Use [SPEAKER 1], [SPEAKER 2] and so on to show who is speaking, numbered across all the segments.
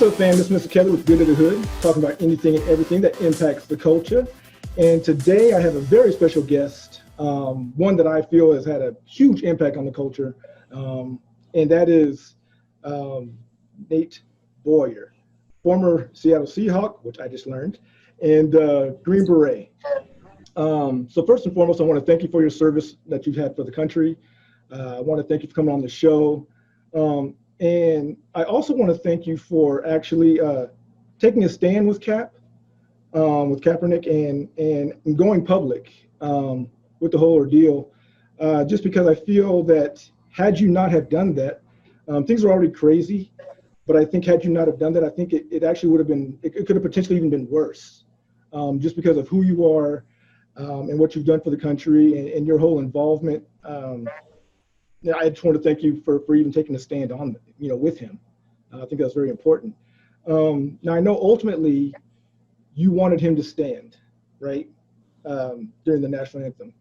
[SPEAKER 1] What's up, fam? This is Mr. Kelly with Good of the Hood, talking about anything and everything that impacts the culture. And today I have a very special guest, one that I feel has had a huge impact on the culture, and that is Nate Boyer, former Seattle Seahawk, which I just learned, and Green Beret. So first and foremost, I want to thank you for your service that you've had for the country. I want to thank you for coming on the show. And I also want to thank you for actually taking a stand with Kapernick and going public with the whole ordeal, just because I feel that had you not have done that, things are already crazy, but I think had you not have done that, I think it actually would have been, it could have potentially even been worse, just because of who you are and what you've done for the country and your whole involvement. I just want to thank you for even taking a stand on, with him. I think that's very important. Now, I know ultimately you wanted him to stand, right, during the national anthem.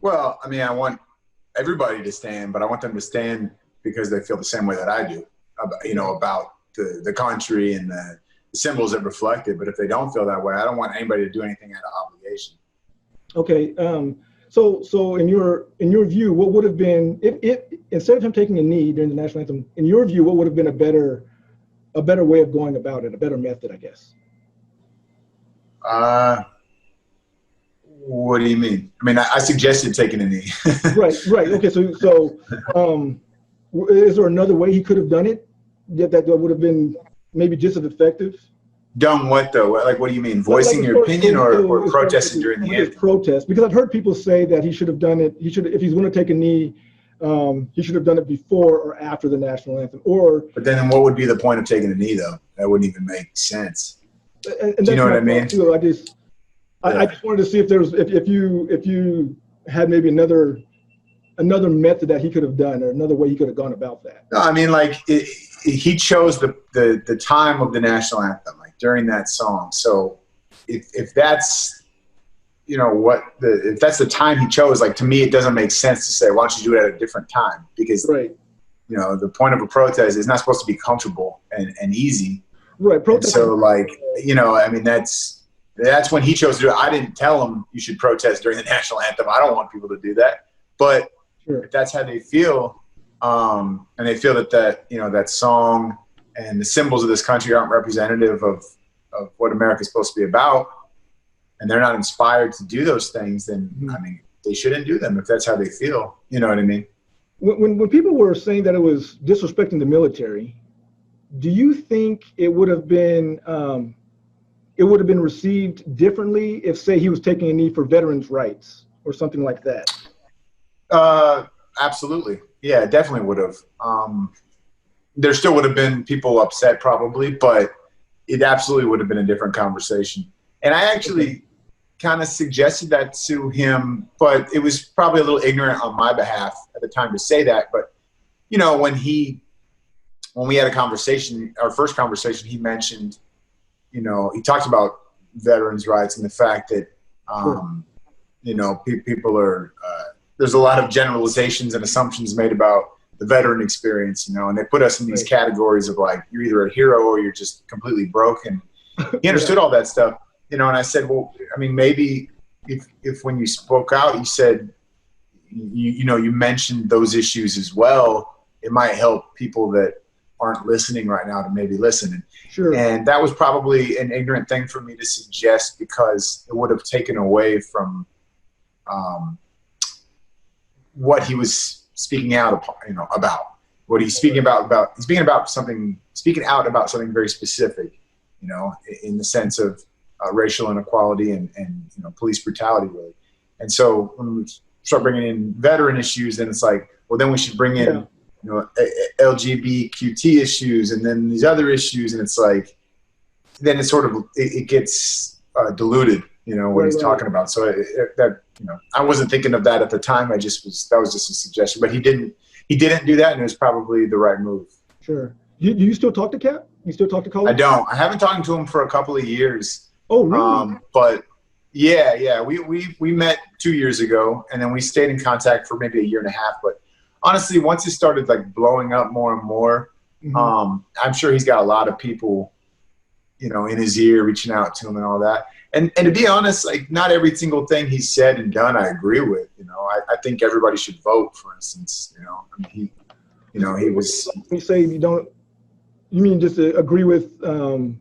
[SPEAKER 2] Well, I mean, I want everybody to stand, but I want them to stand because they feel the same way that I do, about the country and the symbols that reflect it. But if they don't feel that way, I don't want anybody to do anything out of obligation. Okay.
[SPEAKER 1] So in your view, what would have been, if instead of him taking a knee during the national anthem, in your view, what would have been a better way of going about it, a better method, I guess?
[SPEAKER 2] What do you mean? I mean, I suggested taking a knee.
[SPEAKER 1] Right. Okay. So is there another way he could have done it that would have been maybe just as effective?
[SPEAKER 2] Done what though? Like, what do you mean? Voicing your opinion or protesting during the anthem?
[SPEAKER 1] Protest, because I've heard people say that he should have done it. If he's going to take a knee, he should have done it before or after the national anthem.
[SPEAKER 2] But then, what would be the point of taking a knee though? That wouldn't even make sense.
[SPEAKER 1] And
[SPEAKER 2] do you know what I mean?
[SPEAKER 1] Too. I just wanted to see if you had maybe another method that he could have done or another way he could have gone about that.
[SPEAKER 2] No, I mean, like he chose the time of the national anthem, like during that song. So if that's if that's the time he chose, like to me it doesn't make sense to say why don't you do it at a different time, because
[SPEAKER 1] right.
[SPEAKER 2] The point of a protest is not supposed to be comfortable and easy.
[SPEAKER 1] Right. Protest.
[SPEAKER 2] So I mean that's when he chose to do it. I didn't tell him you should protest during the national anthem. I don't want people to do that. But sure. If that's how they feel, and they feel that that song and the symbols of this country aren't representative of what America's supposed to be about, and they're not inspired to do those things, then I mean they shouldn't do them if that's how they feel. You know what I mean?
[SPEAKER 1] When people were saying that it was disrespecting the military, do you think it would have been received differently if, say, he was taking a knee for veterans' rights or something like that?
[SPEAKER 2] Absolutely. Yeah, it definitely would have. There still would have been people upset probably, but it absolutely would have been a different conversation. And I actually kind of suggested that to him, but it was probably a little ignorant on my behalf at the time to say that. But, when we had a conversation, our first conversation, he mentioned, he talked about veterans' rights and the fact that, people are, there's a lot of generalizations and assumptions made about the veteran experience, and they put us in these categories of like, you're either a hero or you're just completely broken. He understood all that stuff, and I said, well, I mean, maybe if when you spoke out, you said, you mentioned those issues as well, it might help people that aren't listening right now to maybe listen.
[SPEAKER 1] Sure.
[SPEAKER 2] And that was probably an ignorant thing for me to suggest, because it would have taken away from what he was speaking out about what he's speaking about. He's speaking out about something very specific, in the sense of racial inequality and police brutality, really. And so when we start bringing in veteran issues, then it's like, well, then we should bring in LGBTQT issues and then these other issues, and it's like, then it it gets diluted, what he's talking about. So I wasn't thinking of that at the time. That was just a suggestion, but he didn't do that, and it was probably the right move.
[SPEAKER 1] Sure. Do you still talk to Cap? You still talk to Cole?
[SPEAKER 2] I don't. I haven't talked to him for a couple of years.
[SPEAKER 1] Oh, really?
[SPEAKER 2] But yeah. We met 2 years ago, and then we stayed in contact for maybe a year and a half. But honestly, once it started like blowing up more and more, I'm sure he's got a lot of people, you know, in his ear reaching out to him and all that. And to be honest, like not every single thing he said and done I agree with. You know, I think everybody should vote, for instance. You know, I mean, he was.
[SPEAKER 1] You say you don't. You mean just to agree with? Well,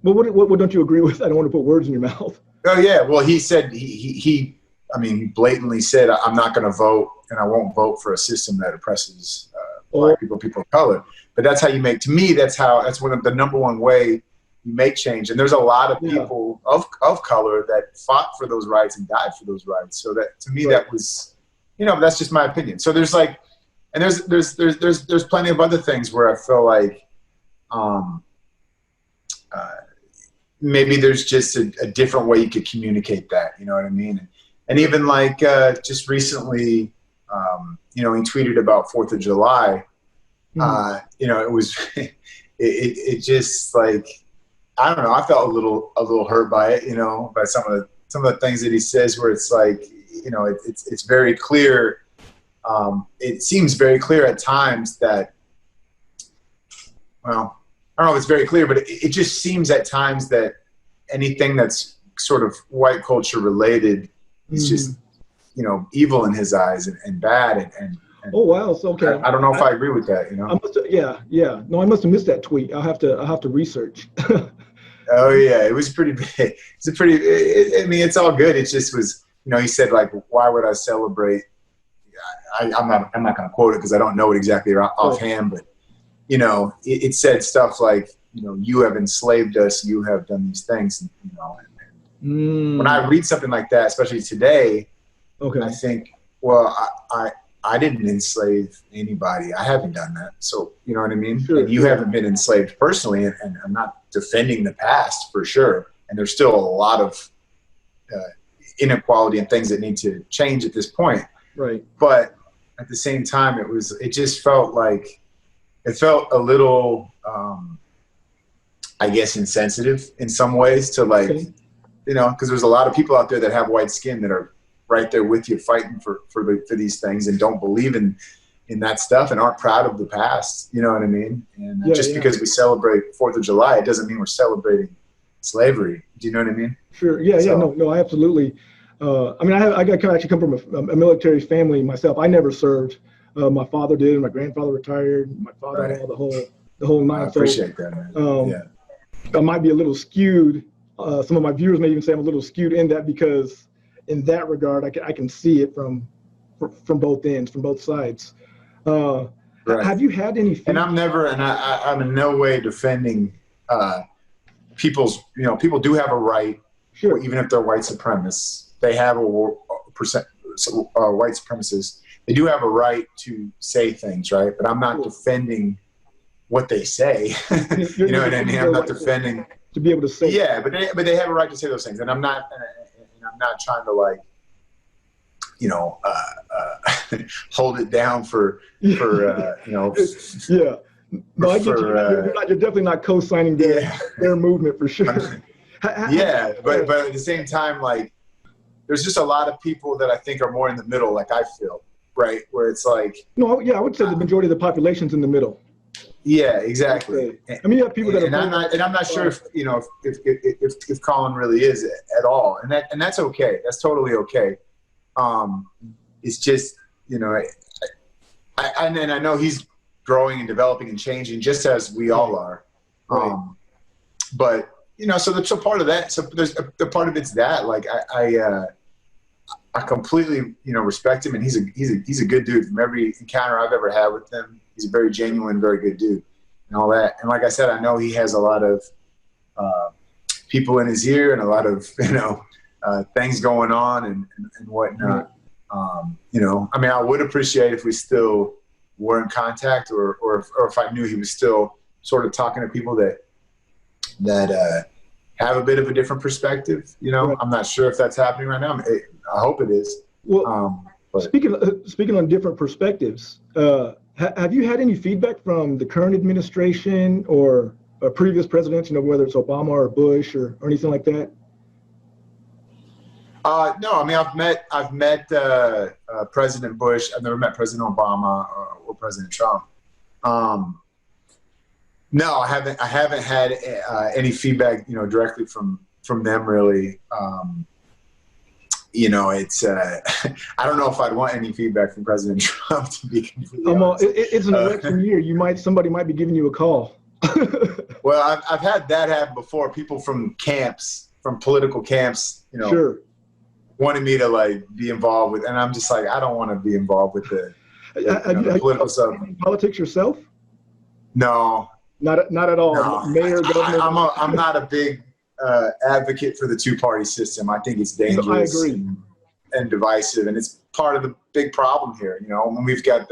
[SPEAKER 1] what don't you agree with? I don't want to put words in your mouth.
[SPEAKER 2] Oh yeah, well he said he blatantly said I'm not going to vote and I won't vote for a system that oppresses black people of color. But that's how you make. To me, that's one of the number one way you make change. And there's a lot of people of color that fought for those rights and died for those rights. So that to me that was, you know, that's just my opinion. So there's like, and there's plenty of other things where I feel like maybe there's just a different way you could communicate that, you know what I mean? And even like just recently, you know, he tweeted about 4th of July. You know, it was it just like, I don't know, I felt a little hurt by it, you know, by some of the things that he says, where it's like, you know, it's very clear. It seems very clear at times that, well, I don't know if it's very clear, but it just seems at times that anything that's sort of white culture related is just, you know, evil in his eyes and bad. And
[SPEAKER 1] oh wow, so okay.
[SPEAKER 2] I don't know if I agree with that. You know.
[SPEAKER 1] No, I must have missed that tweet. I'll have to research.
[SPEAKER 2] Oh yeah, it was pretty big. I mean, it's all good. It just was, you know, he said like, why would I celebrate? I'm not going to quote it because I don't know it exactly offhand, but you know, it said stuff like, you know, you have enslaved us, you have done these things, you know. And when I read something like that, especially today, I think, well, I didn't enslave anybody. I haven't done that. So, you know what I mean? Sure, and you haven't been enslaved personally, and I'm not defending the past for sure. And there's still a lot of inequality and things that need to change at this point.
[SPEAKER 1] Right.
[SPEAKER 2] But at the same time, it just felt like, it felt a little, I guess, insensitive in some ways to like, you know, because there's a lot of people out there that have white skin that are right there with you fighting for these things and don't believe in that stuff and aren't proud of the past. You know what I mean? And because we celebrate 4th of July, it doesn't mean we're celebrating slavery. Do you know what I mean?
[SPEAKER 1] Sure. Yeah. No, absolutely. I mean, I actually come from a military family myself. I never served. My father did. My grandfather retired. My father-in-law, the whole nine.
[SPEAKER 2] I appreciate that, man.
[SPEAKER 1] I might be a little skewed. Some of my viewers may even say I'm a little skewed in that, because in that regard, I can see it from both ends, from both sides. Have you had any?
[SPEAKER 2] And I'm in no way defending people's. You know, people do have a right. Sure. Even if they're white supremacists, they have white supremacists. They do have a right to say things, right? But I'm not defending what they say. You know what I mean? I'm not defending
[SPEAKER 1] to be able to say.
[SPEAKER 2] Yeah, but they have a right to say those things, and I'm not trying to like, you know, hold it down for you know.
[SPEAKER 1] Yeah. No, I get you. You're definitely not co-signing their movement for sure.
[SPEAKER 2] Yeah, but at the same time, like, there's just a lot of people that I think are more in the middle, like I feel, right? Where it's like,
[SPEAKER 1] no, yeah, I would say the majority of the population's in the middle.
[SPEAKER 2] Yeah, exactly.
[SPEAKER 1] I mean, you have people that
[SPEAKER 2] and I'm not sure if you know if Colin really is at all, and that's okay. That's totally okay. It's just, you know, I know he's growing and developing and changing just as we all are. But you know, so part of that. So there's the part of it's that like I completely, you know, respect him, and he's a good dude. From every encounter I've ever had with him, he's a very genuine, very good dude, and all that. And like I said, I know he has a lot of people in his ear and a lot of, you know, things going on and whatnot. You know, I mean, I would appreciate if we still were in contact, or if I knew he was still sort of talking to people that have a bit of a different perspective. You know, I'm not sure if that's happening right now. I hope it is.
[SPEAKER 1] Well, speaking on different perspectives, have you had any feedback from the current administration or previous presidents? You know, whether it's Obama or Bush or anything like that.
[SPEAKER 2] No, I mean, I've met President Bush. I've never met President Obama or President Trump. No, I haven't had any feedback, directly from them really. It's I don't know if I'd want any feedback from President Trump, to be completely honest.
[SPEAKER 1] It's an election year. Somebody might be giving you a call.
[SPEAKER 2] Well, I've had that happen before. People from political camps,
[SPEAKER 1] sure,
[SPEAKER 2] wanted me to be involved with, and I'm just like, I don't want to be involved with the political stuff.
[SPEAKER 1] Politics yourself?
[SPEAKER 2] No,
[SPEAKER 1] not at all.
[SPEAKER 2] No.
[SPEAKER 1] Mayor, governor.
[SPEAKER 2] I'm not a big advocate for the two-party system. I think it's dangerous.
[SPEAKER 1] I agree.
[SPEAKER 2] And divisive, and it's part of the big problem here. When we've got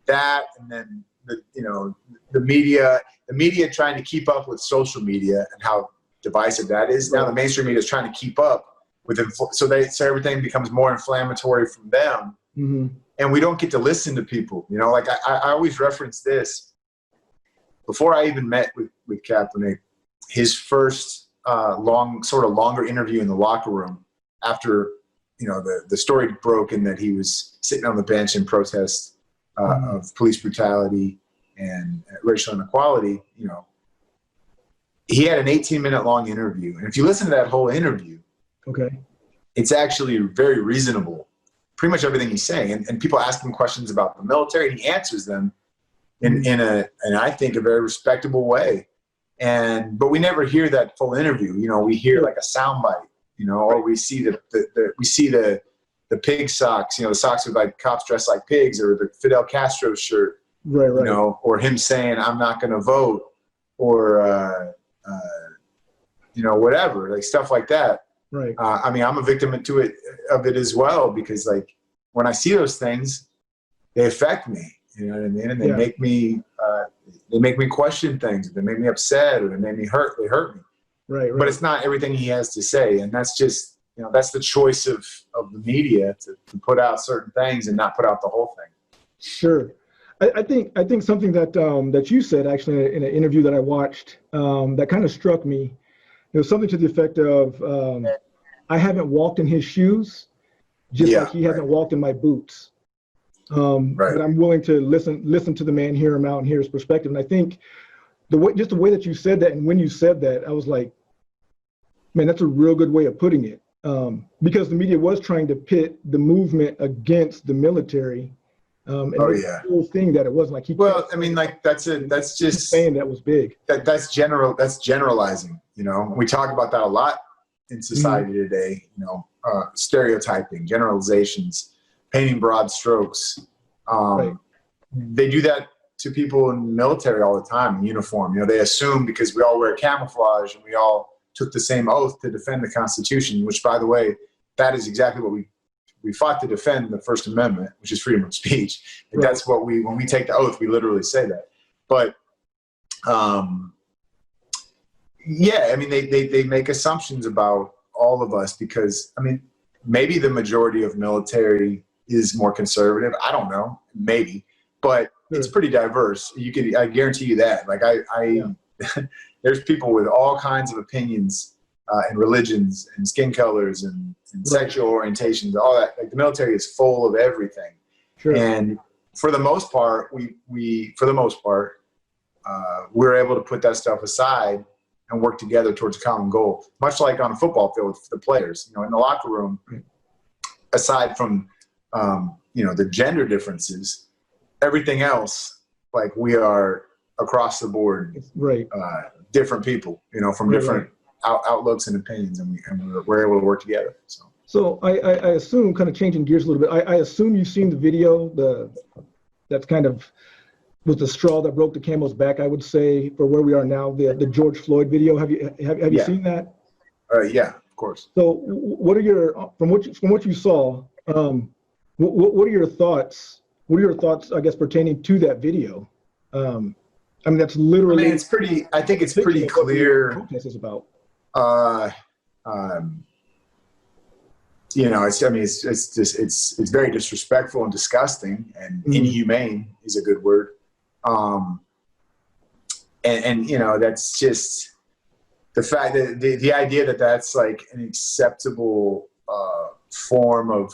[SPEAKER 2] that, and then the media trying to keep up with social media and how divisive that is. Now the mainstream media is trying to keep up with it, so everything becomes more inflammatory from them, and we don't get to listen to people. I always reference this. Before I even met with Kaepernick, his first longer interview in the locker room after the story broke and that he was sitting on the bench in protest of police brutality and racial inequality. He had an 18-minute long interview, and if you listen to that whole interview, it's actually very reasonable. Pretty much everything he's saying, and people ask him questions about the military, and he answers them in I think a very respectable way. But we never hear that full interview. We hear like a soundbite. Or we see the pig socks. The socks with cops dressed like pigs, or the Fidel Castro shirt. Right. Or him saying, "I'm not going to vote," or whatever, stuff like that. Right. I'm a victim of it as well, because when I see those things, they affect me. You know what I mean? And they make me question things. They make me upset, or they make me hurt. They hurt me. Right. But it's not everything he has to say, and that's just that's the choice of the media to put out certain things and not put out the whole thing. Sure.
[SPEAKER 1] I think something that you said actually in an interview that I watched that kind of struck me. It was something to the effect of, I haven't walked in his shoes, just like he hasn't walked in my boots. But I'm willing to listen to the man, hear him out, and hear his perspective. And I think the way that you said that, and when you said that, I was like, man, that's a real good way of putting it. Because the media was trying to pit the movement against the military. And the whole thing that it wasn't
[SPEAKER 2] that's just
[SPEAKER 1] saying that was big.
[SPEAKER 2] That's generalizing. We talk about that a lot in society today. Stereotyping, generalizations, painting broad strokes. They do that to people in the military all the time in uniform. They assume because we all wear camouflage and we all took the same oath to defend the Constitution, which, by the way, that is exactly what we fought to defend, the First Amendment, which is freedom of speech. And that's what when we take the oath, we literally say that. But they make assumptions about all of us because, maybe the majority of military is more conservative. I don't know, maybe, but it's pretty diverse. I guarantee you that. There's people with all kinds of opinions and religions and skin colors and sexual orientations, all that. The military is full of everything. Sure. And for the most part, we're able to put that stuff aside and work together towards a common goal. Much like on a football field with the players, in the locker room, aside from the gender differences, everything else, we are across the board, different people, from different outlooks and opinions, and we're able to work together. So
[SPEAKER 1] I assume, kind of changing gears a little bit, I assume you've seen the video, that's kind of was the straw that broke the camel's back, I would say, for where we are now, the George Floyd video. Have you seen that?
[SPEAKER 2] Yeah, of course.
[SPEAKER 1] So what are from what you saw, what are your thoughts? What are your thoughts, I guess, pertaining to that video? That's literally.
[SPEAKER 2] I think it's pretty clear.
[SPEAKER 1] What the protest is about.
[SPEAKER 2] It's very disrespectful and disgusting, and inhumane is a good word. That's just the fact that the idea that that's an acceptable form of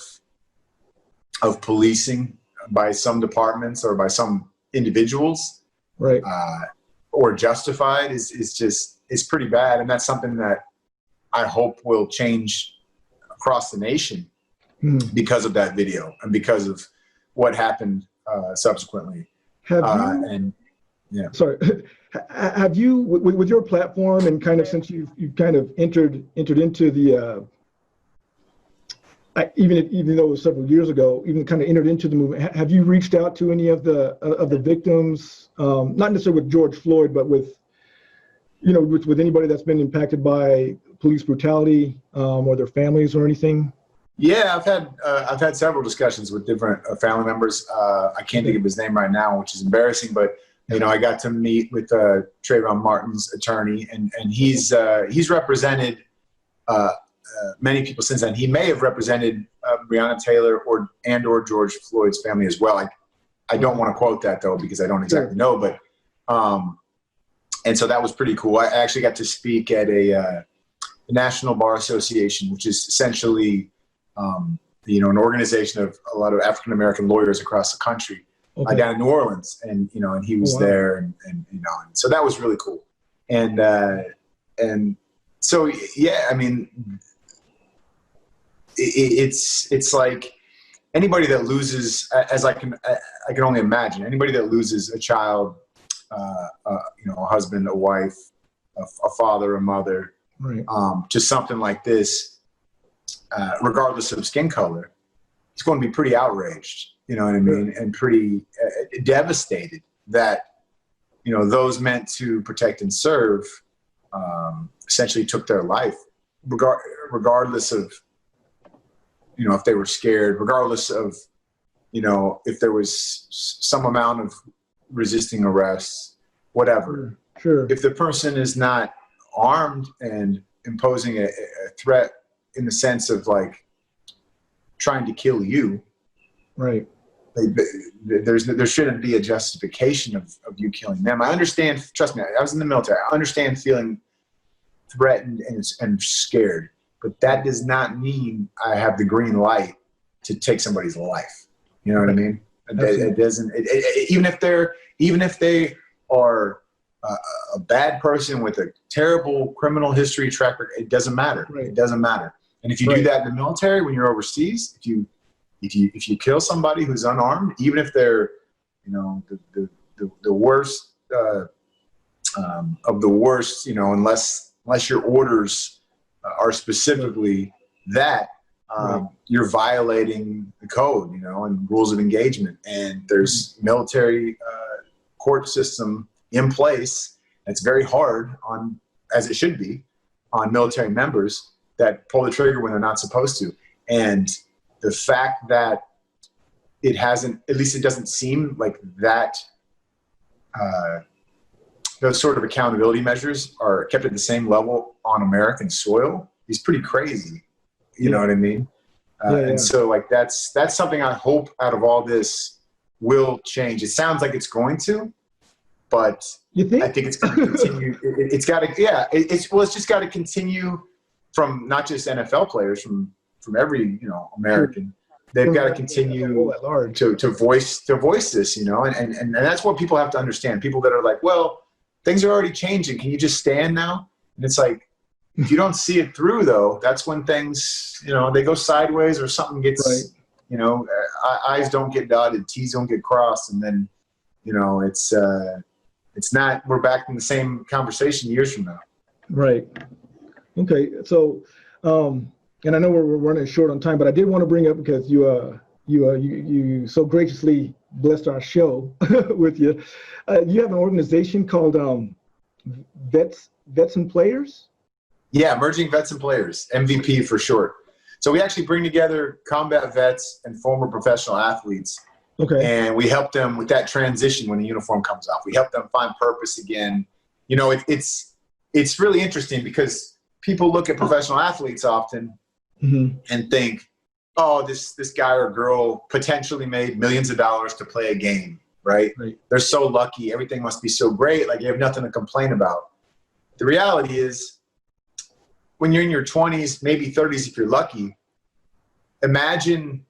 [SPEAKER 2] policing by some departments or by some individuals. Right. or justified is pretty bad. And that's something that I hope will change across the nation because of that video and because of what happened subsequently.
[SPEAKER 1] Have you,
[SPEAKER 2] and yeah, sorry,
[SPEAKER 1] have you with your platform and kind of since you've kind of entered into the even though it was several years ago, even kind of entered into the movement, have you reached out to any of the victims, not necessarily with George Floyd, but with with anybody that's been impacted by police brutality or their families or anything?
[SPEAKER 2] Yeah, I've had several discussions with different family members. I can't think of his name right now, which is embarrassing, but I got to meet with Trayvon Martin's attorney, and he's represented many people since then. He may have represented Breonna Taylor or George Floyd's family as well. I don't want to quote that though because I don't exactly know, but and so that was pretty cool. I actually got to speak at a National Bar Association, which is essentially an organization of a lot of African American lawyers across the country, down in New Orleans, and and he was there, and so that was really cool, and so yeah, I mean, it's like anybody that loses, as I can only imagine, anybody that loses a child, a husband, a wife, a father, a mother, right. Just something like this, regardless of skin color, it's going to be pretty outraged, you know what I mean, and pretty devastated that, those meant to protect and serve essentially took their life, regardless of, if they were scared, regardless of, if there was some amount of resisting arrest, whatever.
[SPEAKER 1] Sure.
[SPEAKER 2] If the person is not armed and imposing a threat in the sense of like trying to kill you,
[SPEAKER 1] right?
[SPEAKER 2] There shouldn't be a justification of you killing them. I understand. Trust me, I was in the military. I understand feeling threatened and scared, but that does not mean I have the green light to take somebody's life. You know what I mean? It doesn't. Even if they are a bad person with a terrible criminal history track record, it doesn't matter. Right. It doesn't matter. And if you do that in the military when you're overseas, if you kill somebody who's unarmed, even if they're the worst of the worst, unless your orders are specifically that, you're violating the code, and rules of engagement. And there's military court system in place. It's very hard as it should be, on military members that pull the trigger when they're not supposed to. And the fact that it hasn't, at least it doesn't seem like that, those sort of accountability measures are kept at the same level on American soil is pretty crazy. You know what I mean? And so like, that's something I hope out of all this will change. It sounds like it's going to, but
[SPEAKER 1] you think?
[SPEAKER 2] I think it's going to continue. It's got to, it's just got to continue from not just NFL players, from every, American. They've got to continue to voice this, and that's what people have to understand. People that are like, well, things are already changing. Can you just stand now? And it's like, if you don't see it through, though, that's when things, they go sideways or something gets, I's don't get dotted, T's don't get crossed. And then, it's not, we're back in the same conversation years from now.
[SPEAKER 1] Right. Okay. So, and I know we're running short on time, but I did want to bring up, because you so graciously blessed our show with you. You have an organization called Vets and Players.
[SPEAKER 2] Yeah, Emerging Vets and Players, MVP for short. So we actually bring together combat vets and former professional athletes.
[SPEAKER 1] Okay.
[SPEAKER 2] And we help them with that transition when the uniform comes off. We help them find purpose again. It's really interesting because people look at professional athletes often and think, oh, this guy or girl potentially made millions of dollars to play a game, right? They're so lucky. Everything must be so great. Like, you have nothing to complain about. The reality is, when you're in your 20s, maybe 30s if you're lucky, imagine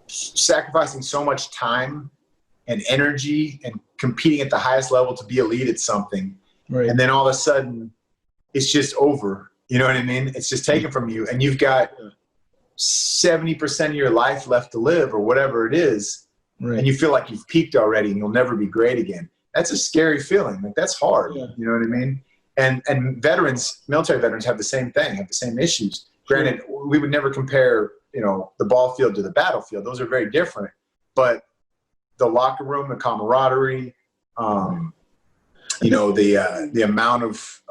[SPEAKER 2] sacrificing so much time and energy and competing at the highest level to be elite at something.
[SPEAKER 1] Right.
[SPEAKER 2] And then all of a sudden it's just over. You know what I mean? It's just taken from you, and you've got 70% of your life left to live or whatever it is. Right. And you feel like you've peaked already and you'll never be great again. That's a scary feeling. Like, that's hard. Yeah. You know what I mean? And veterans, military veterans, have the same thing, have the same issues. Granted, we would never compare, you know, the ball field to the battlefield. Those are very different. But the locker room, the camaraderie, you know, the amount of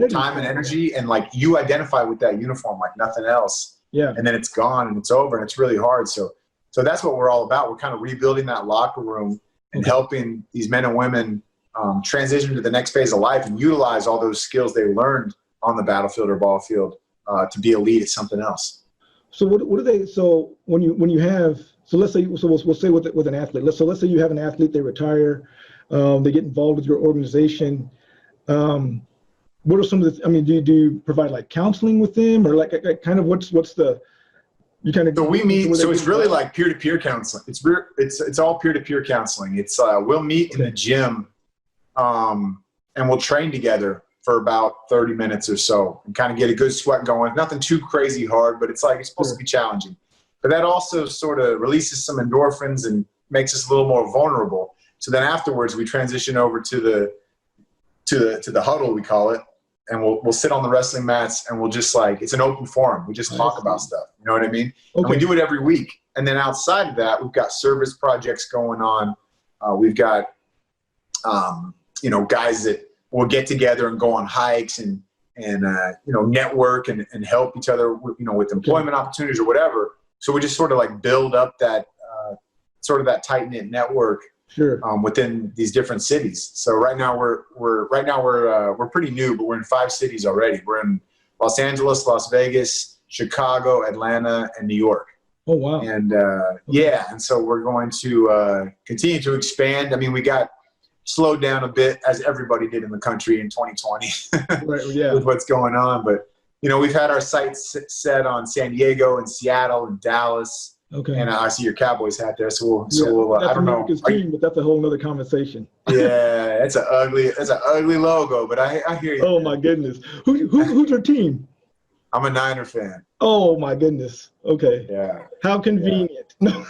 [SPEAKER 2] time and energy, and like, you identify with that uniform like nothing else. Yeah. And then it's gone and it's over, and it's really hard. So that's what we're all about. We're kind of rebuilding that locker room and helping these men and women transition to the next phase of life and utilize all those skills they learned on the battlefield or ball field to be elite at something else.
[SPEAKER 1] So what do they? So when you have, so let's say, so we'll say with an athlete. Let's say you have an athlete, they retire, they get involved with your organization. What are some of the? I mean, do you provide like counseling with them, or like kind of what's the? You kind of.
[SPEAKER 2] So we meet. So it's really like peer-to-peer counseling. It's all peer-to-peer counseling. It's we'll meet in the gym, and we'll train together for about 30 minutes or so and kind of get a good sweat going. Nothing too crazy hard, but it's supposed to be challenging. But that also sort of releases some endorphins and makes us a little more vulnerable. So then afterwards we transition over to the huddle, we call it, and we'll sit on the wrestling mats and we'll just it's an open forum. We just talk about stuff. You know what I mean? Okay. And we do it every week. And then outside of that, we've got service projects going on. We've got, you know, guys that we'll get together and go on hikes and you know, network and help each other with, you know, with employment opportunities or whatever. So we just sort of like build up that sort of that tight knit network within these different cities. So right now we're pretty new, but we're in 5 cities already. We're in Los Angeles, Las Vegas, Chicago, Atlanta, and New York.
[SPEAKER 1] Oh, wow.
[SPEAKER 2] And yeah, and so we're going to continue to expand. I mean, we got slowed down a bit, as everybody did in the country in 2020 with what's going on. But, you know, we've had our sights set on San Diego and Seattle and Dallas. Okay. And I see your Cowboys hat there. So we'll I don't know.
[SPEAKER 1] Team, but that's a whole nother conversation.
[SPEAKER 2] Yeah, it's an ugly logo, but I hear you.
[SPEAKER 1] Oh, my goodness. Who's your team?
[SPEAKER 2] I'm a Niner fan.
[SPEAKER 1] Oh, my goodness. Okay.
[SPEAKER 2] Yeah.
[SPEAKER 1] How convenient.
[SPEAKER 2] Yeah.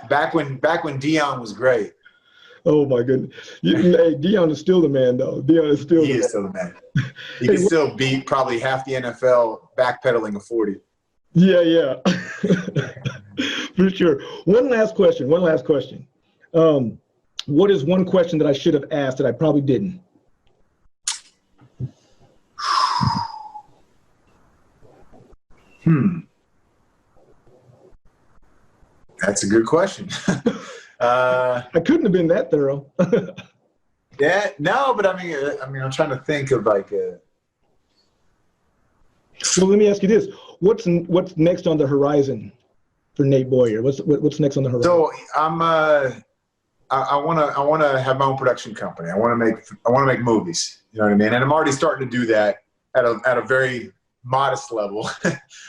[SPEAKER 2] back when Deion was great.
[SPEAKER 1] Oh, my goodness. Hey, Deion is still the man, though. Deion is still
[SPEAKER 2] is still the man. He can still beat probably half the NFL backpedaling a 40.
[SPEAKER 1] Yeah. For sure. One last question. What is one question that I should have asked that I probably didn't?
[SPEAKER 2] That's a good question.
[SPEAKER 1] I couldn't have been that thorough.
[SPEAKER 2] Yeah, no, but I mean, I'm trying to think of like a.
[SPEAKER 1] So let me ask you this: What's next on the horizon for Nate Boyer? What's next on the horizon? So
[SPEAKER 2] I want to have my own production company. I want to make movies. You know what I mean? And I'm already starting to do that at a very modest level.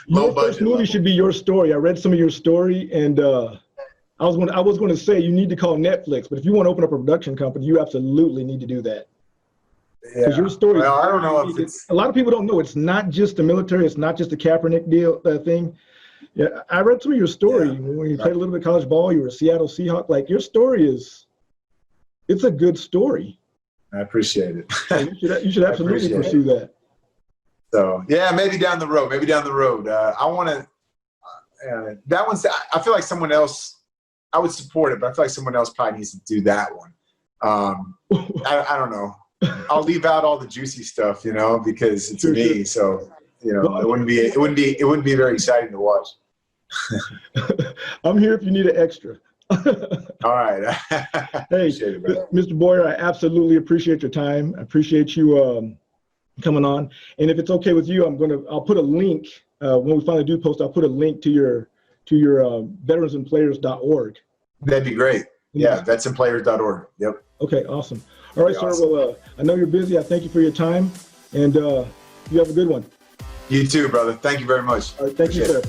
[SPEAKER 1] Your first movie should be your story. I read some of your story, and I was going to say you need to call Netflix, but if you want to open up a production company, you absolutely need to do that.
[SPEAKER 2] Yeah.
[SPEAKER 1] Your story.
[SPEAKER 2] Well, I don't know if it's.
[SPEAKER 1] A lot of people don't know it's not just the military. It's not just the Kapernick deal thing. Yeah, I read some of your story when you played a little bit of college ball. You were a Seattle Seahawks. Like, your story it's a good story.
[SPEAKER 2] I appreciate it.
[SPEAKER 1] You should absolutely pursue that.
[SPEAKER 2] So yeah, maybe down the road. I want to. That one's. I feel like someone else. I would support it, but I feel like someone else probably needs to do that one. I don't know. I'll leave out all the juicy stuff, you know, because it's me. So, you know, it wouldn't be very exciting to watch.
[SPEAKER 1] I'm here if you need an extra.
[SPEAKER 2] All right.
[SPEAKER 1] Hey, it, Mr. Boyer, I absolutely appreciate your time. I appreciate you coming on. And if it's okay with you, I'll put a link when we finally do post. I'll put a link to your veteransandplayers.org.
[SPEAKER 2] That'd be great. Yeah, vetsandplayers.org. Yep.
[SPEAKER 1] Okay, awesome. All right, sir. Awesome. Well, I know you're busy. I thank you for your time, and you have a good one.
[SPEAKER 2] You too, brother. Thank you very much.
[SPEAKER 1] All right, thank you, sir.